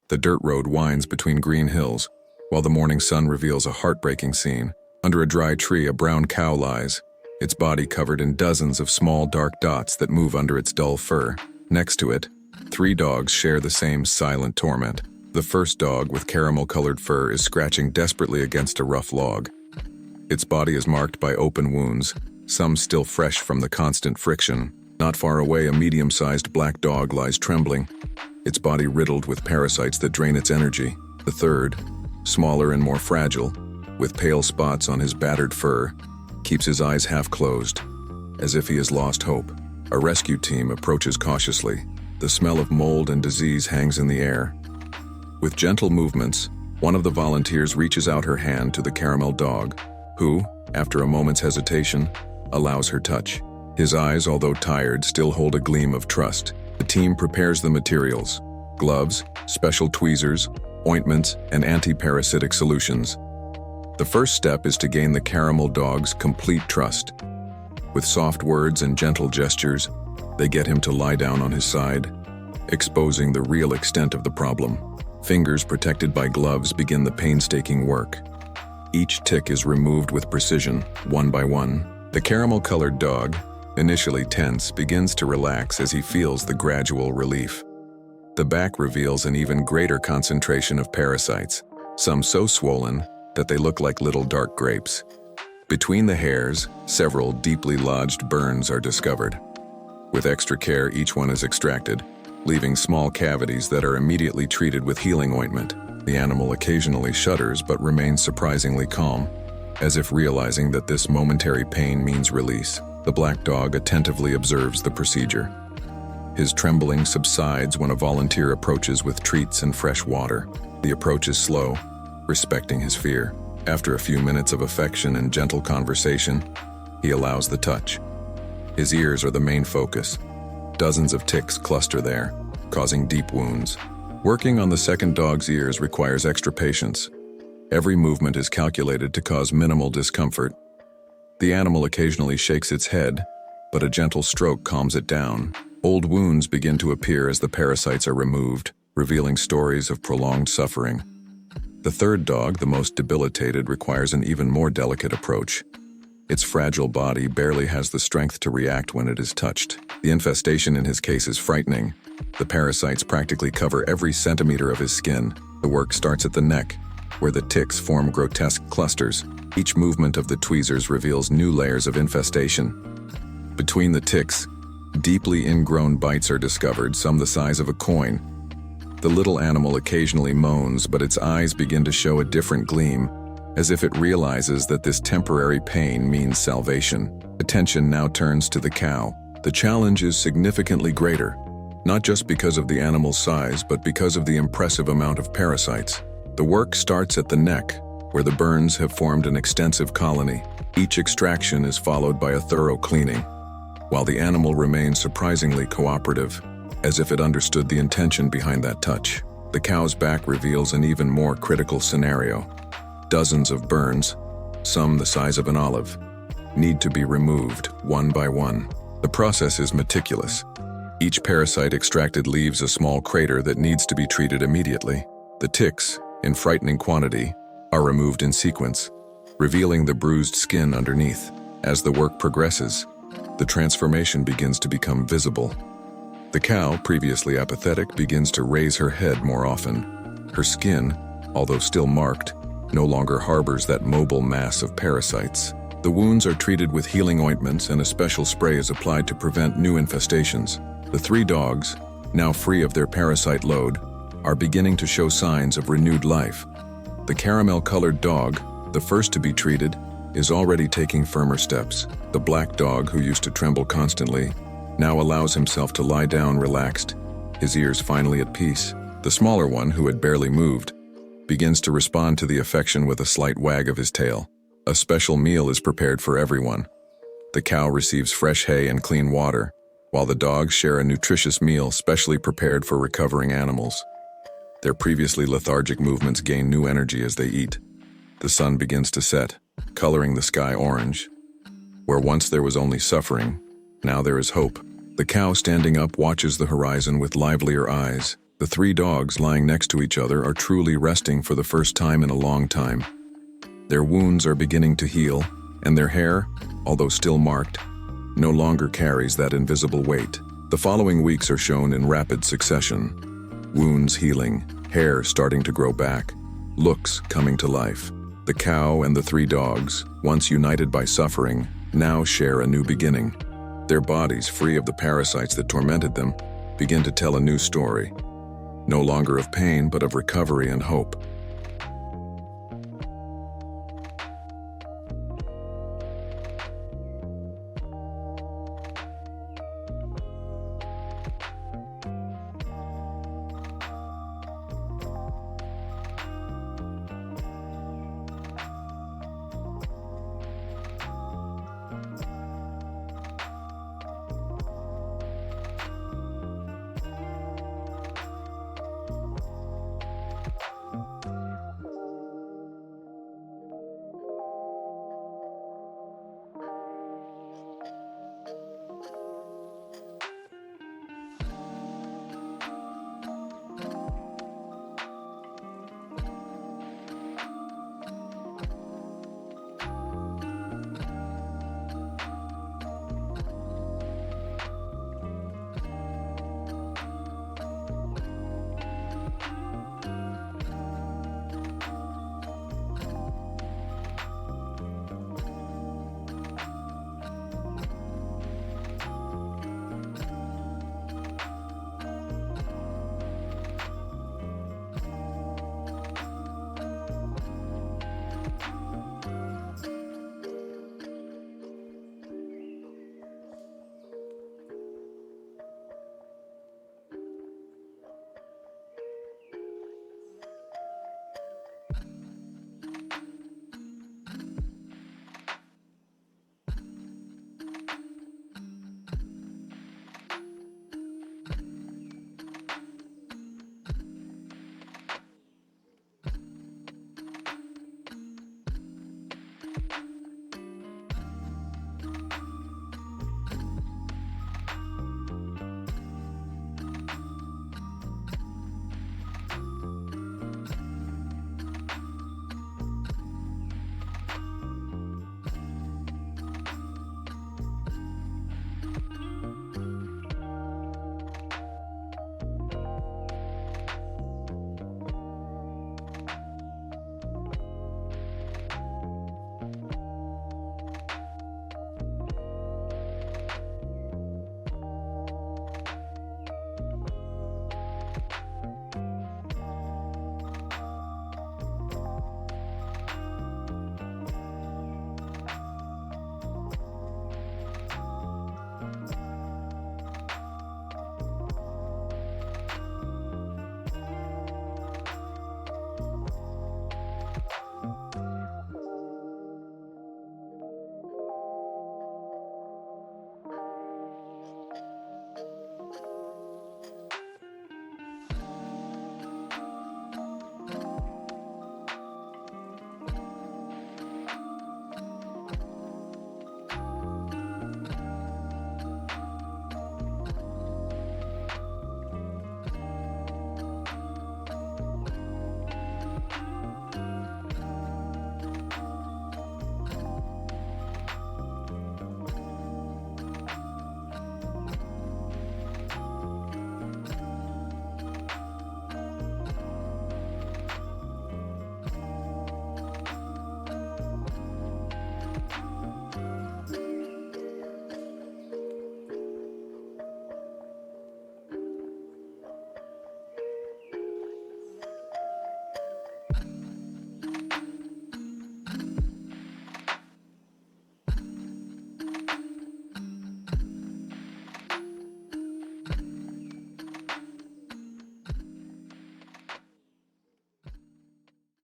The dirt road winds between green hills, while the morning sun reveals a heartbreaking scene. Under a dry tree, a brown cow lies, its body covered in dozens of small dark dots that move under its dull fur. Next to it, 3 dogs share the same silent torment. The first dog, with caramel-colored fur, is scratching desperately against a rough log. Its body is marked by open wounds, some still fresh from the constant friction. Not far away, a medium-sized black dog lies trembling, its body riddled with parasites that drain its energy. The third, smaller and more fragile, with pale spots on his battered fur, keeps his eyes half closed, as if he has lost hope. A rescue team approaches cautiously. The smell of mold and disease hangs in the air. With gentle movements, one of the volunteers reaches out her hand to the caramel dog, who, after a moment's hesitation, allows her touch. His eyes, although tired, still hold a gleam of trust. The team prepares the materials: gloves, special tweezers, ointments, and anti-parasitic solutions. The first step is to gain the caramel dog's complete trust. With soft words and gentle gestures, they get him to lie down on his side, exposing the real extent of the problem. Fingers protected by gloves begin the painstaking work. Each tick is removed with precision, one by one. The caramel-colored dog, initially tense, begins to relax as he feels the gradual relief. The back reveals an even greater concentration of parasites, some so swollen that they look like little dark grapes. Between the hairs, several deeply lodged burns are discovered. With extra care, each one is extracted, leaving small cavities that are immediately treated with healing ointment. The animal occasionally shudders but remains surprisingly calm, as if realizing that this momentary pain means release. The black dog attentively observes the procedure. His trembling subsides when a volunteer approaches with treats and fresh water. The approach is slow, respecting his fear. After a few minutes of affection and gentle conversation, he allows the touch. His ears are the main focus. Dozens of ticks cluster there, causing deep wounds. Working on the second dog's ears requires extra patience. Every movement is calculated to cause minimal discomfort. The animal occasionally shakes its head, but a gentle stroke calms it down. Old wounds begin to appear as the parasites are removed, revealing stories of prolonged suffering. The third dog, the most debilitated, requires an even more delicate approach. Its fragile body barely has the strength to react when it is touched. The infestation in his case is frightening. The parasites practically cover every centimeter of his skin. The work starts at the neck, where the ticks form grotesque clusters. Each movement of the tweezers reveals new layers of infestation. Between the ticks, deeply ingrown bites are discovered, some the size of a coin. The little animal occasionally moans, but its eyes begin to show a different gleam, as if it realizes that this temporary pain means salvation. Attention now turns to the cow. The challenge is significantly greater, not just because of the animal's size, but because of the impressive amount of parasites. The work starts at the neck, where the burns have formed an extensive colony. Each extraction is followed by a thorough cleaning, while the animal remains surprisingly cooperative, as if it understood the intention behind that touch. The cow's back reveals an even more critical scenario. Dozens of burns, some the size of an olive, need to be removed one by one. The process is meticulous. Each parasite extracted leaves a small crater that needs to be treated immediately. The ticks, in frightening quantity, are removed in sequence, revealing the bruised skin underneath. As the work progresses, the transformation begins to become visible. The cow, previously apathetic, begins to raise her head more often. Her skin, although still marked, no longer harbors that mobile mass of parasites. The wounds are treated with healing ointments, and a special spray is applied to prevent new infestations. The 3 dogs, now free of their parasite load, are beginning to show signs of renewed life. The caramel-colored dog, the first to be treated, is already taking firmer steps. The black dog, who used to tremble constantly, now allows himself to lie down relaxed, his ears finally at peace. The smaller one, who had barely moved, begins to respond to the affection with a slight wag of his tail. A special meal is prepared for everyone. The cow receives fresh hay and clean water, while the dogs share a nutritious meal specially prepared for recovering animals. Their previously lethargic movements gain new energy as they eat. The sun begins to set, coloring the sky orange. Where once there was only suffering, now there is hope. The cow, standing up, watches the horizon with livelier eyes. The three dogs lying next to each other are truly resting for the first time in a long time. Their wounds are beginning to heal, and their hair, although still marked, no longer carries that invisible weight. The following weeks are shown in rapid succession. Wounds healing, hair starting to grow back, looks coming to life. The cow and the three dogs, once united by suffering, now share a new beginning. Their bodies, free of the parasites that tormented them, begin to tell a new story. No longer of pain, but of recovery and hope.